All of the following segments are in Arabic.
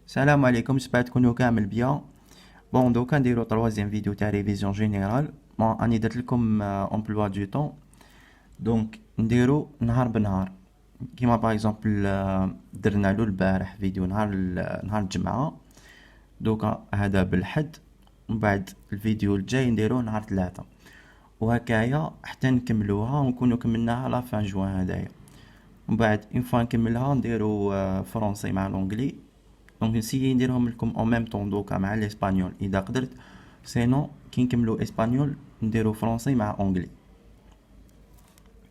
Salam alaikum, j'espère تكونوا كامل bien. Bon, دوكا نديرو troisième vidéo تاع révision générale. Bon, اني درت لكم emploi du temps. Donc نديرو نهار بنهار. كيما باغ اكزومبل درنا له البارح فيديو نهار الجمعة. دوكا هذا بالحد. ومن بعد الفيديو الجاي نديروه نهار ثلاثة. وهكايا حتى نكملوها ونكونو كملناها لا فان جوان هدايا. ومن بعد اون فوا نكملها نديرو فرونسي مع لونجلي. دونك نسيي نديرهم لكم او ميم طون دوكا مع الاسبانيول اذا قدرت. سينو كي نكملو اسبانيول نديرو فرونسي مع اونجلي.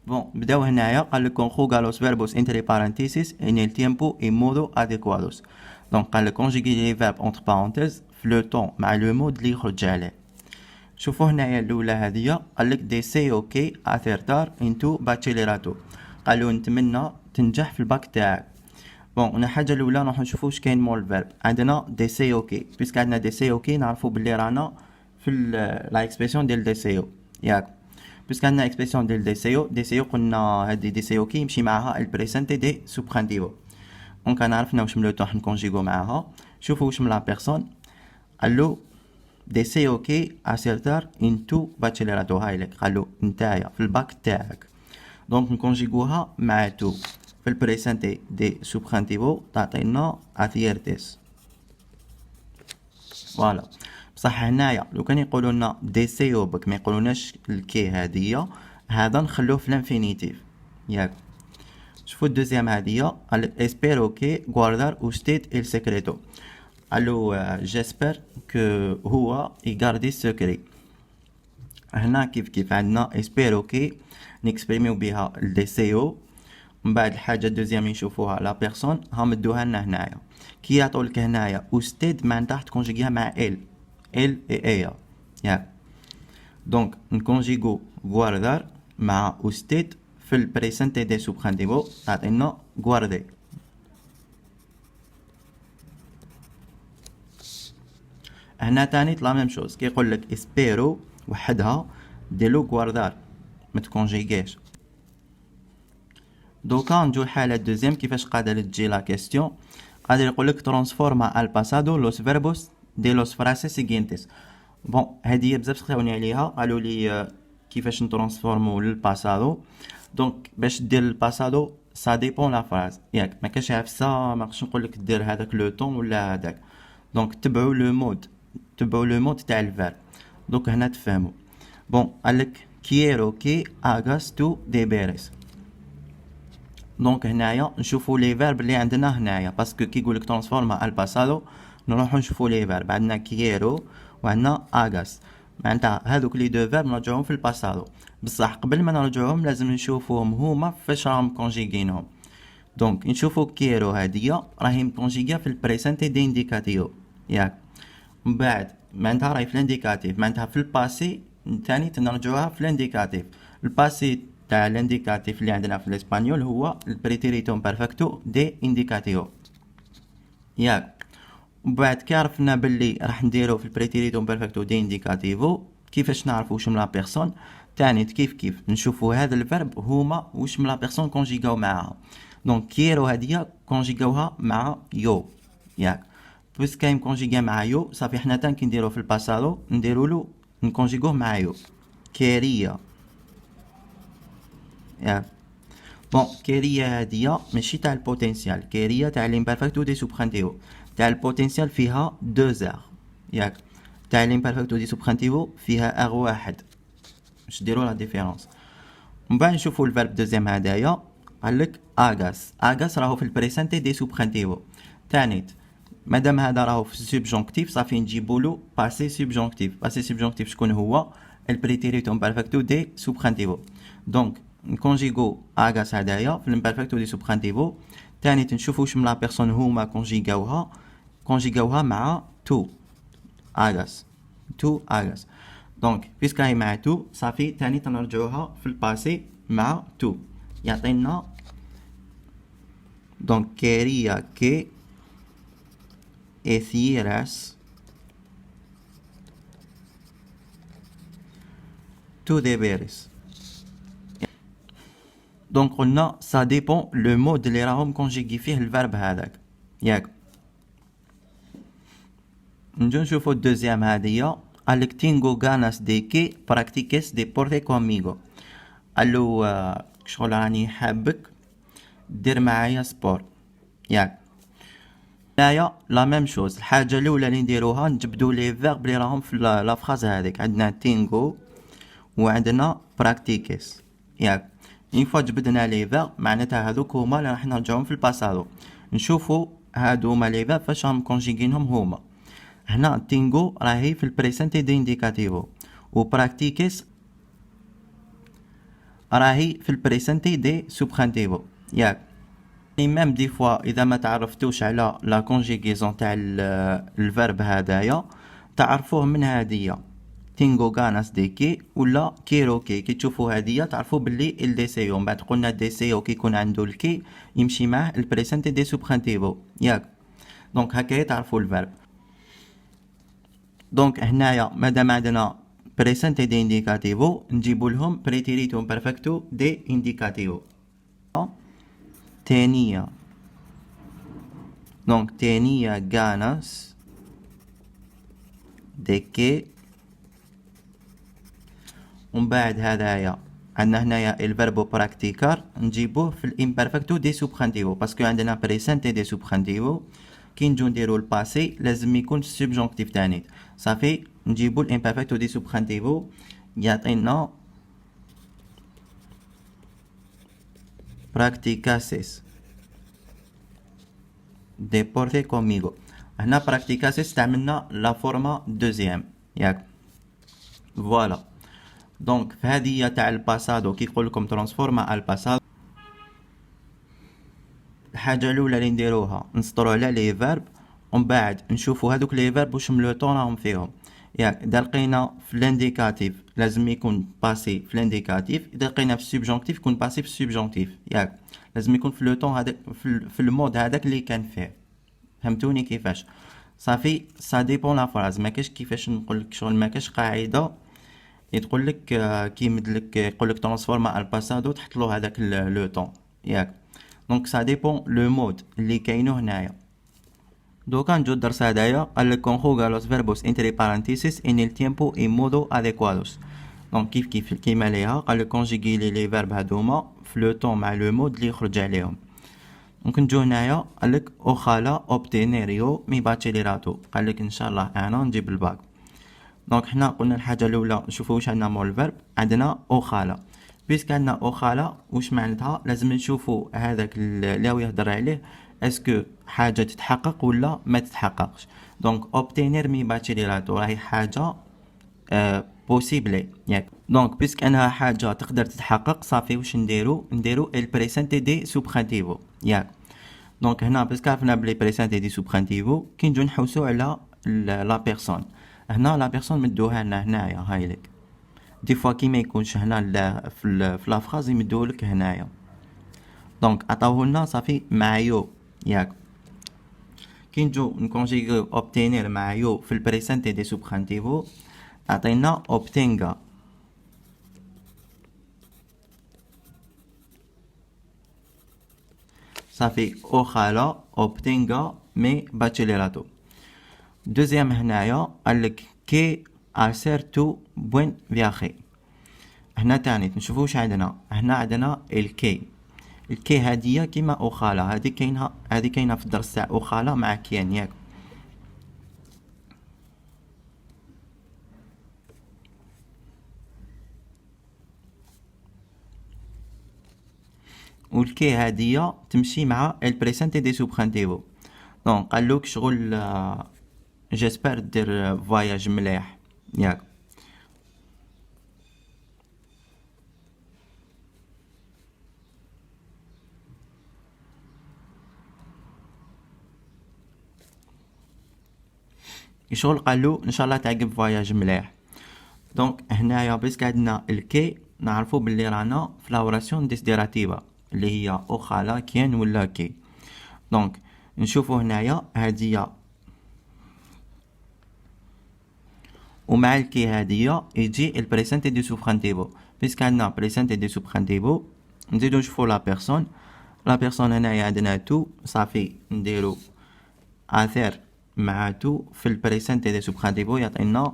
بون بداو هنايا قال لكم conjuga los verbos entre paréntesis en el tiempo y modo adecuados. دونك قال لك conjuguer les verbes entre parenthèses في لو طون مع لو مود اللي يخرج عليه. شوفوا هنايا الاولى هذه قال لك deseo que acertar en tu bachillerato. قالوا نتمنى تنجح في الباك تاعك. بون هنا الحاجه الاولى نروحو نشوفو واش كاين مول الفيرب. عندنا deseo que بيسك عندنا deseo que نعرفو بلي رانا في لا اكسبريسيون ديال deseo ياك. بيسك عندنا اكسبريسيون ديال deseo قلنا هادي deseo que يمشي معاها البريسنتي دي سوبرانتيفو. دونك انا عرفنا واش ملي راح نكونجيغو معاها. شوفوا واش من لا بيرسون قالو deseo que acertar en tu bachillerato. هاي لك قالو نتايا في الباك تاعك. دونك نكونجيغوها مع تو في البريسنتي دي سوبرانتيفو تعطينا اثيرتيس. فوالا بصح هنايا لو كان يقولوا لنا ديسيو بك ما يقولوناش الكي هادية، هذا نخلوه في الانفينيتيف ياك. شوفوا الدوزيام هادية قال اسبيرو كي غواردار اوستيد il secreto. قالو جيسبر كو هو يغاردي السكري. هنا كيف عندنا اسبيرو كي نكسبريميو بها الديسيو. من بعد الحاجه الدوزيام نشوفوها لا بيرسون هم ادوها لنا هنايا. كي يعطولك هنايا اوستيد معناتها تكونجيغيها مع ال اي ياك. دونك نكونجيغو غواردار مع اوستيد في البريسنتي دي سوبرانتيفو تعطينا غواردي. هنا تاني لا ميم شوز كيقول لك اسبيرو وحدها ديرلو غواردار ما تكونجيغيش. دوكا نجو الحالة الدوزيام كيفاش قادر تجي لا كيستيون. قادر يقول لك ترانسفورما al pasado los verbos de los frases siguientes. بون هادي بزاف سقساوني عليها قالوا لي كيفاش نترانسفورمو للباسادو. دونك باش دير الباسادو سا ديبون لا فراز ياك. ما كاش عفسه ما نقدرش نقول لك دير هذاك لو طون ولا هذاك. دونك تبعوا لو مود تاع الفيرب. دونك هنا تفهموا. بون قال لك quiero que hagas tu deberes. دونك هنايا نشوفوا لي فيرب اللي عندنا هنايا باسكو كي يقول لك ترانسفورما الباسادو نروحو نشوفوا لي فيرب. عندنا كييرو وعندنا اغاس معناتها هذوك لي دو فيرب نرجعوهم في الباسادو. بصح قبل ما نرجعوهم لازم نشوفوهم هما فاش راهم كونجيغينهم. دونك نشوفوا كييرو هادية راهي مكونجيغيا في البريسنتي دي انديكاتيو ياك. من بعد معناتها راهي في الانديكاتيف معناتها في الباسي ثاني تنرجعوها في الانديكاتيف. الباسي تاع الانديكاتيف اللي عندنا في الاسبانيول هو البريتيريتو بيرفكتو دي انديكاتيو ياك. وبعد كي عرفنا باللي راح نديرو في البريتيريتو بيرفكتو دي انديكاتيفو كيفاش نعرفو واش من لا بيرسون تاني كيف نشوفو هذا الفيرب هما واش من لا بيرسون كونجيغاو معاها. دونك كيرو هادية كونجيغاوها مع يو ياك. بس كاين كونجيغا مع يو صافي حنا تان كي نديرو في الباسادو نديرولو نكونجيغوه مع يو كيريا ياك. بون كيريا هادية ماشي تاع البوتنسيال. كيريا تاع الامبرفكتو دي سوبرانتيفو. تاع البوتنسيال فيها دو زار ياك. تاع الامبرفكتو دي سوبرانتيفو فيها ار واحد. باش ديرو لا ديفيرونس. من بعد نشوفو الفيرب دوزيام هدايا قالك اغاس راهو في البريسنتي دي سوبرانتيفو. تانيت مادام هذا راهو في السوبجونكتيف صافي نجيبولو باسي سوبجونكتيف. باسي سوبجونكتيف شكون هو البريتيريتو امبرفكتو دي سوبرانتيفو. دونك نكونجيغو اغاس هدايا في الامبرفكتو دي سوبرانتيفو. تاني تنشوفو واش من لا بيرسون هما كونجيغاوها مع تو اغاس. دونك بيسك هاي مع تو صافي تاني تنرجعوها في الباسي مع تو يعطينا. دونك كيريا كي hicieras tus deberes. دونك قلنا سا ديبون لو مود اللي راهم كونجيغي فيه الفيرب هذاك ياك. نجو نشوفو الدوزيام هادية. قالك تينغو غاناس دي كي براكتيكيس دي بورتي كوميغو. قالو شغل راني حابك دير معايا سبور ياك. هنايا لا ميم شوز. الحاجة الأولى اللي نديروها نجبدو لي فيرب اللي راهم في لا فراز هذيك. عندنا تينغو وعندنا براكتيكيس ياك. اون فوا جبدنا لي فيرب معناتها هذوك هما اللي راح نرجعوهم في الباسادو. نشوفو هادو هما لي فيرب فاش راهم كونجيغينهم هما. هنا تينغو راهي في البريسنتي دي انديكاتيفو و براكتيكيس راهي في البريسنتي دي سوبرانتيفو ياك. ميم دي فوا اذا ما تعرفتوش على لا كونجيغيزون تاع الفيرب هدايا تعرفوه من هادية تينغو غاناس دي كي ولا كيروكي. كي تشوفوا هادية تعرفوا باللي الديسيو. من بعد قلنا الديسيو كي يكون عنده الكي يمشي معاه البريسنتي دي سوبرانتيفو ياك. دونك هكايا تعرفوا الفيرب. دونك هنايا مادام عندنا بريسنتي دي انديكاتيفو نجيبو لهم بريتيريتو بيرفكتو دي انديكاتيفو. تانية دونك تانية غاناس دي كي. ومن بعد هذايا عندنا هنايا الفيربو براكتيكار نجيبوه في الامبرفكتو دي سوبرانتيفو باسكو عندنا بريسنتي دي سوبرانتيفو. كي نجو نديرو الباسي لازم يكون السبجونكتيف تاني صافي. نجيبو الامبرفكتو دي سوبرانتيفو يعطينا براكتيكاسيس ديبورتي كوميغو. هنا براكتيكاسيس استعملنا لا فورما دوزيام ياك فوالا. دونك في هذه تاع الباسادو كي يقول لكم ترانسفورما الباسادو الحاجه الاولى اللي نديروها نسطروا على لي فيرب ومن بعد نشوفوا هذوك لي فيرب واش من لو طون راهم فيهم ياك. اذا لقينا في الانديكاتيف لازم يكون باسي في الانديكاتيف. اذا لقينا في السوبجونكتيف يكون باسي في السوبجونكتيف ياك. لازم يكون في لو طون هذاك في المود هذاك اللي كان فيه. فهمتوني كيفاش؟ صافي سا ديبون لا فراز. ما كاش كيفاش نقول لك شغل ما كاش قاعده يقول لك كي يمدلك يقول لك ترانسفورما الباسادو تحط له هذاك لو طون ياك. دونك سا ديبون لو مود اللي كاينو هنايا. دوكا نجو الدرس هدايا قال لك conjuga los verbos entre paréntesis en el tiempo y modo adecuados. دونك كيف كيما ليها قال لك كونجيغي لي فيرب هادوما في لو طون مع لو مود اللي يخرج عليهم. دونك نجو هنايا قال لك اوخالا اوبتينيريو مي باتشيليراتو. قال لك ان شاء الله انا نجيب الباك. دونك حنا قلنا الحاجه الاولى نشوفوا واش عندنا مول الفيرب. عندنا اوخالا. بيسك عندنا اوخالا واش معناتها لازم نشوفوا هذاك اللي هو يهضر عليه اسكو حاجه تتحقق ولا ما تتحققش. دونك اوبتينير مي باتشيليراتو راهي حاجه بوسيبل ياك. دونك بيسك انها حاجه تقدر تتحقق صافي واش نديرو البريسنتي دي سوبرانتيفو ياك. دونك هنا بيسك عرفنا بلي بريسنتي دي سوبرانتيفو كي نجو نحوسو على لا بيرسون. هنا لا بيرسون مدوها لنا هنايا هايلك. دي فوا كي ما يكونش هنا في لا فراز يمدوه لك هنايا. دونك عطاوه لنا صافي مع يو ياك. كي نجو نكونجيغيو اوبتينير مع يو في البريسنتي دي سوبرانتيفو عطينا اوبتينغا. صافي اوخالا اوبتينغا مي باتشيليراتو. دوزيام هنايا قالك كي اسيرتو بوين فياخي. هنا تاني نشوفو واش عندنا. هنا عندنا الكي. الكي هادية كيما اوخالا هادي كاينه في الدرس تاع اوخالا مع كيان ياك. والكي هادية تمشي مع البريسنتي دي سوبرانتيفو. دونك قالوك شغل جيسبر دير فواياج مليح ياك. شغل قالو ان شاء الله تعقب فواياج مليح. دونك هنايا بس عندنا الكي نعرفو باللي رانا في لاوراسيون ديسديراتيفا اللي هي اوخالا كين ولا كي. دونك نشوفو هنايا هادية ومع الكي هادية يجي البريسنتي دي سوبرانتيفو. بس عندنا بريسنتي دي سوبرانتيفو نزيدو نشوفو لا بيرسون. لا بيرسون هنايا عندنا تو صافي نديرو اثير مع تو في البريسنتي دي سوبخانتيفو يعطينا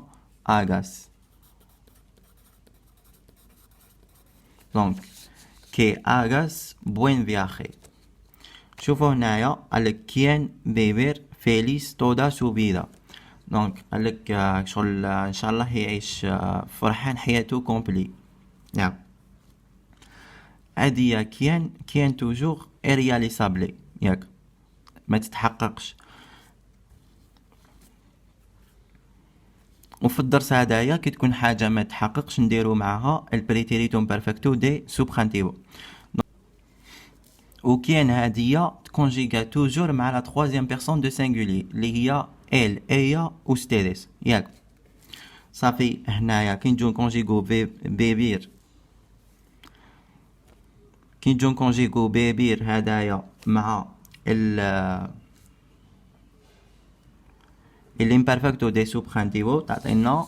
اغاس. دونك كي اغاس بوين فياخي. شوفوا هنايا قالك كيان بيبير فيليس تودا سو فيدا. دونك قالك شغل ان شاء الله يعيش فرحان حياته كومبلي. ياك هادي كيان توجور ارياليسابلي، ياك ما تتحققش. وفي الدرس هدايا كي تكون حاجه ما تحققش نديرو معاها البريتيريتوم بيرفكتو دي سوبخانتيفو. وكاين هادية تكونجيغا توجور مع لا تخوازيام بيرسون دو سينغولي اللي هي ال ايا وستيديس، ياك صافي. هنايا كي نجو نكونجيغو بيبير، كي نجو نكونجيغو بيبير هدايا مع الامبرفكتو دي سوبخانتيفو تعطينا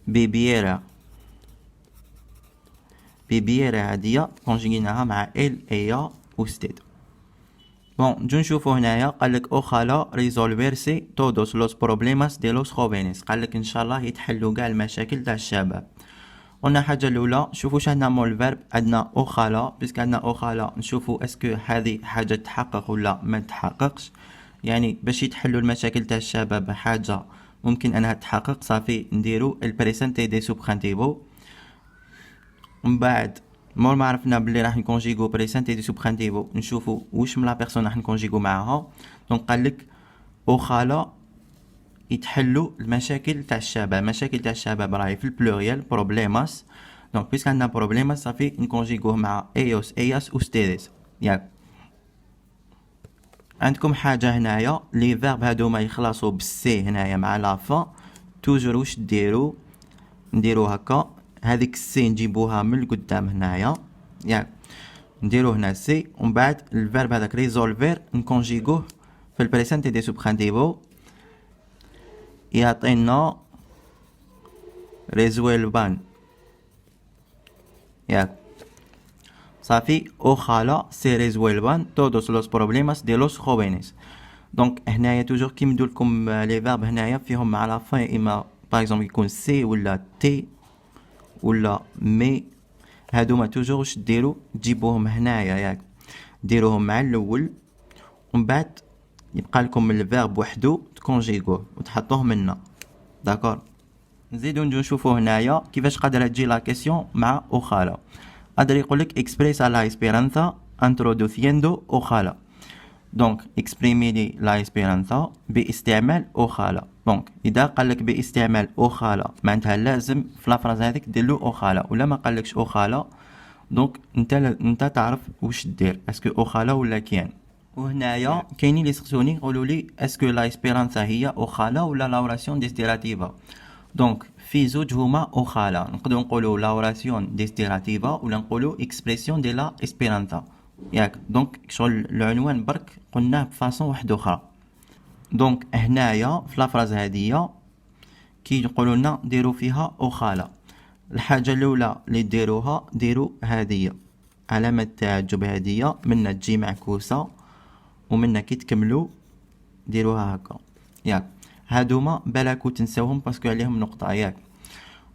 بيبيرا. بيبيرا هادية كونجيغيناها مع ال ايا وستيد. بون نجو نشوفو هنايا قالك اوخالا ريزولفيرسي تودوس لوس بروبليماس دي لوس خوفينيس. قالك ان شاء الله يتحلو كاع المشاكل تاع الشباب. قلنا حاجة الاولى شوفو واش عندنا مول الفيرب، عندنا اوخالا. باسكو عندنا اوخالا نشوفو اسكو هذه حاجة تحقق ولا ما تحققش. يعني باش يتحلو المشاكل تاع الشباب حاجة ممكن انها تحقق، صافي نديرو البريسنتي دي سوبخانتيفو. من بعد مور ما عرفنا بلي راح نكونجيغو بريسنتي دي سوبخانتيفو نشوفو واش من لا بيرسون راح نكونجيغو معاها. دونك قالك اوخالا يتحلو المشاكل تاع الشباب. مشاكل تاع الشباب راهي في البلوريال بروبليماس. دونك بيسك عندنا بروبليماس صافي نكونجيغوه مع ايوس اياس وستيديس، ياك. عندكم حاجه هنايا لي فيرب هادوما يخلصوا بالسي هنايا مع لا فا. توجور واش ديرو؟ نديرو هكا، هذيك السي نجيبوها من القدام هنايا، ياك نديرو هنا سي. ومن بعد الفيرب هذاك ريزولفير نكونجيغوه في البريسنتي دي سوبخانتيفو يعطينا ريزويلبان، ياك صافي. اوخالا سي ريزويلبان تودوس لوس بروبليماس دي لوس خوينيس. دونك هنايا توجور كي ندولكم لي فيرب هنايا فيهم مع لا فان اما باغ اكزومبل يكون سي ولا تي ولا مي. هادوما توجور واش ديرو؟ تجيبوهم هنايا، ياك ديروهم مع الاول ومن بعد يبقى لكم الفيرب وحده تكونجيغوه وتحطوه منا، داكور. نزيدو نجو نشوفو هنايا كيفاش قادره تجي لا كيسيون مع اوخالا. قادر يقولك اكسبريسا لا اسبيرانزا انترودوسيندو اوخالا. دونك اكسبريمي لي لا اسبيرانزا باستعمال اوخالا. دونك اذا قالك باستعمال اوخالا معناتها لازم في لافراز هذيك ديرلو اوخالا، ولا ما قالكش اوخالا دونك انت تعرف واش دير، اسكو اوخالا ولا كيان. وهنايا كاينين اللي يسقسوني يقولوا لي اسكو لا اسبيرانزا هي اوخالا ولا لا اوراسيون ديستيراتيفا. دونك في زوج هما اوخالا، نقدروا نقولوا لا اوراسيون ديستيراتيفا ولا نقولوا اكسبريسيون دي لا اسبيرانزا، ياك. دونك شغل العنوان برك قلناه بفاصون واحده اخرى. دونك هنايا في لافراز هادية كي يقولوا لنا ديروا فيها اوخالا، الحاجه الاولى اللي ديروها ديروا هادية علامه تعجب هادية منا تجي معكوسه ومنا كي تكملوا ديروها هكا، ياك. هادوما بالك تنساوهم باسكو عليهم نقطه، ياك.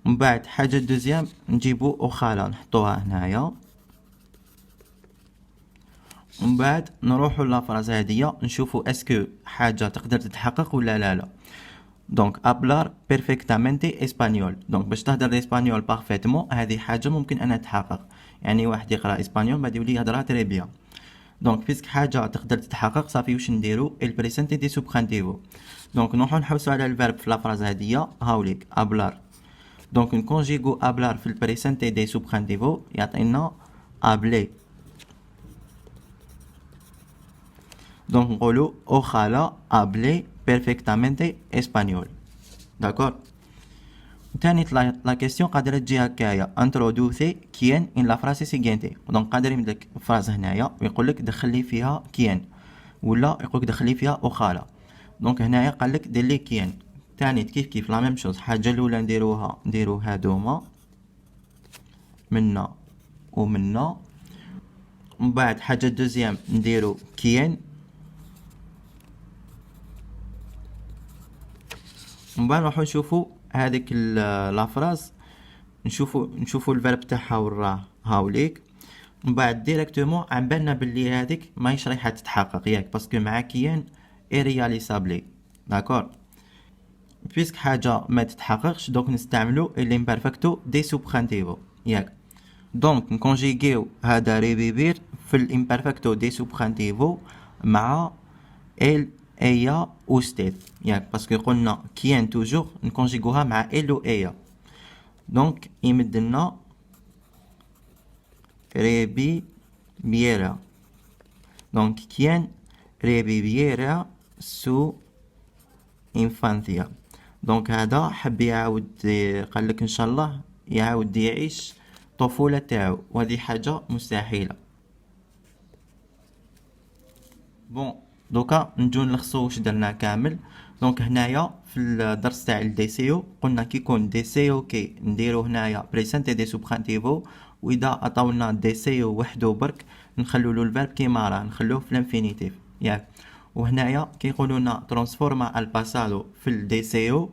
من بعد حاجه دوزيام نجيبو اوخالا نحطوها هنايا. ومن بعد نروحوا لافراز هادية نشوفوا اسكو حاجه تقدر تتحقق ولا لا. دونك ابلار بيرفكتامنتي اسبانيول. دونك باش تهدر اسبانيول بارفيتمون هذه حاجه ممكن انها تتحقق. يعني واحد يقرا اسبانيول بعد يولي يهضرها تري بيان. دونك فيسك حاجه تقدر تتحقق صافي واش نديرو البريسنتي دي سوبخانتيفو. دونك نروحو نحوسو على الفيرب في لافراز هادية هاوليك ابلار. دونك نكونجيغو ابلار في البريسنتي دي سوبخانتيفو يعطينا ابلي. دونك نقولو اوخالا ابلي بيرفكتامنتي اسبانيول، داكور. تاني لا كيسيون قادره تجي هكايا انترودوسي كيان ان لا فراسي سيغينتي. دونك قادر يمدلك فراز هنايا ويقولك دخل لي فيها كيان ولا يقولك دخل لي فيها اوخالا. دونك هنايا قالك دير لي كيان. تاني كيف لا ميم شوز. حاجه الاولى نديرو هادوما منا ومنا. من بعد حاجه دوزيام نديرو كيان ومن بعد نروحو نشوفو هذيك لا فراز، نشوفو الفيرب تاعها وراه هاوليك. من بعد ديريكتومون عم بالنا بلي هذيك ماهيش رايحه تتحقق ياك، باسكو مع كيان اي رياليسابلي. داكور، بيسك حاجه ما تتحققش دوك نستعملو الامبرفكتو دي سوبرانتيفو ياك. دونك نكونجيغيو هذا ريفيفير في الامبرفكتو دي سوبرانتيفو مع ال ايا و ستيت ياك، باسكو قلنا كيان توجور نكونجيغوها مع ال و ايا. دونك يمدلنا ريبيبيرا. دونك كيان ريبيبيرا سو انفانتيا. دونك هذا حب يعاود، قالك ان شاء الله يعاود يعيش طفولة تاعو، وهذه حاجة مستحيلة. بون دوكا نجو نلخصو واش درنا كامل. دونك هنايا في الدرس تاع الدي سي او قلنا كي يكون دي سي او كي نديرو هنايا بريسنتي دي سوبرانتيفو، واذا عطاولنا دي سي او وحدو برك نخلولو الفيرب كيما راه، نخلوه في الانفينيتيف ياك. وهنايا كي يقولولنا ترانسفورما الباسادو في الدي سي او،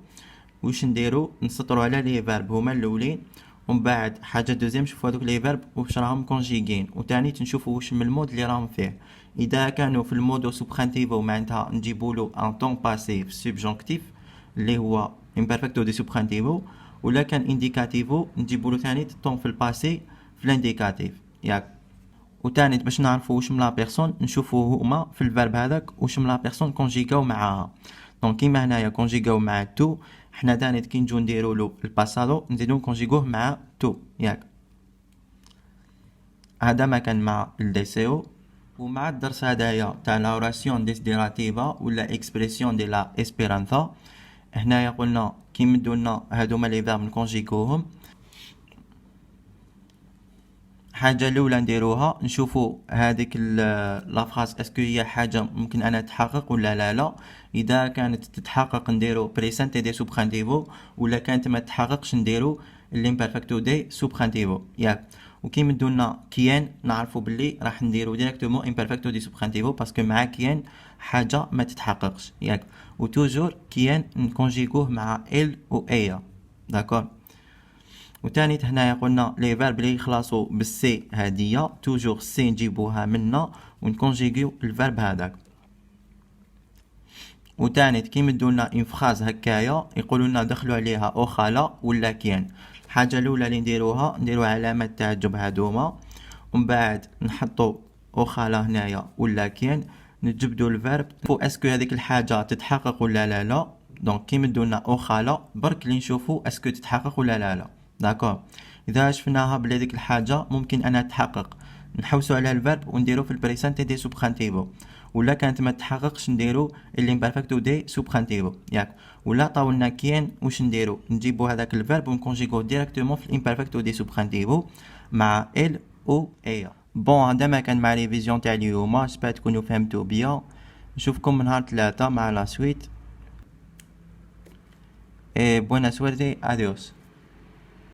واش نديرو؟ نسطرو على لي فيرب هما الاولين، ومن بعد حاجه دوزيام نشوفو هذوك لي فيرب واش راهم كونجيغين، وتاني نشوفو واش من المود اللي راهم فيه. اذا كانوا في المودو سوبرانتيفو معناتها نجيبولو ان طون باسي في سوبجونكتيف اللي هو امبرفكتو دي سوبرانتيفو، ولا كان انديكاتيفو نجيبولو ثاني طون في الباسي في الانديكاتيف ياك. وتاني باش نعرفو واش من لا بيرسون نشوفو هما في الفيرب هذاك واش من لا بيرسون كونجيغاو معاها. دونك كيما هنايا كونجيغاو مع تو، حنا تاني كي نجو نديرولو الباسادو نزيدو نكونجيغوه مع تو ياك. هذا ما كان مع الدي سي او. ومع الدرس هدايا تاع لا اوراسيون ديسديراتيفا ولا اكسبريسيون دي لا اسبيرانزا، هنايا قلنا كي مدولنا هادوما لي فيرب نكونجيغوهم. حاجه الاولى نديروها نشوفوا هذيك لا فراز اسكو هي حاجه ممكن انا تحقق ولا لا. اذا كانت تتحقق نديرو بريسنتي دي سوبرانتيفو، ولا كانت ما تتحققش نديرو الامبرفكتو دي سوبرانتيفو ياك. وكي مدولنا كيان نعرفوا باللي راح نديرو ديريكتومون امبرفكتو دي سوبرانتيفو، باسكو مع كيان حاجه ما تتحققش ياك. وتوجور كيان نكونجيغوه مع ال و ايا. داكور. وتاني هنايا قلنا لي فيرب لي يخلصوا بالسي هادية توجور سي نجيبوها منا ونكونجيغيو الفيرب هذاك. وتاني كي مدولنا اون فراز هكايا يقولولنا دخلوا عليها او خالا ولا كيان. الحاجه الاولى اللي نديروها نديرو علامه تعجب هادوما، ومن بعد نحطو او خالا هنايا ولا كيان، نجبدو الفيرب فو اسكو هذيك الحاجه تتحقق ولا لا. دونك كي مدولنا او خالا برك اللي نشوفو اسكو تتحقق ولا لا. داكور. اذا شفناها بلي ديك الحاجه ممكن انها تحقق نحوسو على الفيرب ونديرو في البريسنتي دي سوبرانتيفو، ولا كانت ما تحققش نديرو الامبرفكتو دي سوبرانتيفو ياك. ولا طاولنا كيان واش نديرو؟ نجيبو هذاك الفيرب ونكونجيغو ديريكتومون في الامبرفكتو دي سوبرانتيفو مع ال او ايا. بون هذا ما كان مع ريفيزيون تاع اليوم، جيسبر تكونوا فهمتوا بيان. نشوفكم نهار 3 مع لا سويت. اي بونا سويرتي، اديوس.